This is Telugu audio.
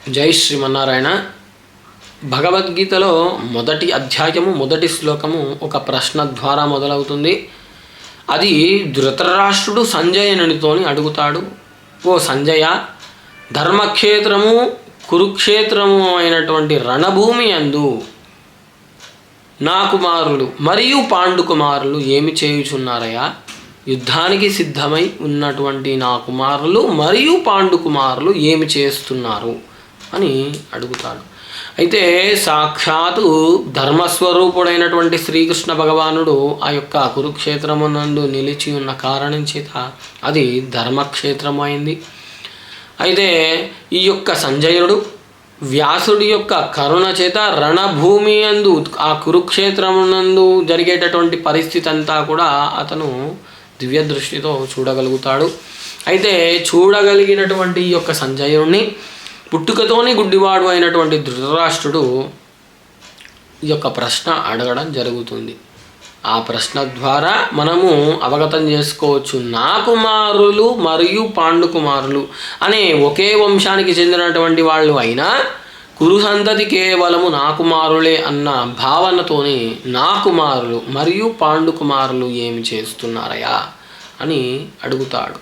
జై శ్రీమన్నారాయణ. భగవద్గీతలో మొదటి అధ్యాయము మొదటి శ్లోకము ఒక ప్రశ్న ద్వారా మొదలవుతుంది. అది ధృతరాష్ట్రుడు సంజయునితోని అడుగుతాడు, ఓ సంజయ, ధర్మక్షేత్రము కురుక్షేత్రము అయినటువంటి రణభూమి యందు నా కుమారులు మరియు పాండు కుమారులు ఏమి చేయుచున్నారయ్యా? యుద్ధానికి సిద్ధమై ఉన్నటువంటి నా కుమారులు మరియు పాండు కుమారులు ఏమి చేస్తున్నారు అని అడుగుతాడు. అయితే సాక్షాత్తు ధర్మస్వరూపుడైనటువంటి శ్రీకృష్ణ భగవానుడు ఆ యొక్క కురుక్షేత్రమునందు నిలిచి ఉన్న కారణం చేత అది ధర్మక్షేత్రము అయింది. అయితే ఈ యొక్క సంజయుడు వ్యాసుడి యొక్క కరుణ చేత రణభూమి యందు ఆ కురుక్షేత్రమునందు జరిగేటటువంటి పరిస్థితి అంతా కూడా అతను దివ్య దృష్టితో చూడగలుగుతాడు. అయితే చూడగలిగినటువంటి ఈ యొక్క సంజయుడిని పుట్టుకతోని గుడ్డివాడు అయినటువంటి ధృతరాష్ట్రుడు ఈ యొక్క ప్రశ్న అడగడం జరుగుతుంది. ఆ ప్రశ్న ద్వారా మనము అవగతం చేసుకోవచ్చు, నా కుమారులు మరియు పాండు కుమారులు అనే ఒకే వంశానికి చెందినటువంటి వాళ్ళు అయినా కురు సంతతి కేవలము నా కుమారులే అన్న భావనతోనే నా కుమారులు మరియు పాండు కుమారులు ఏమి చేస్తున్నారయా అని అడుగుతాడు.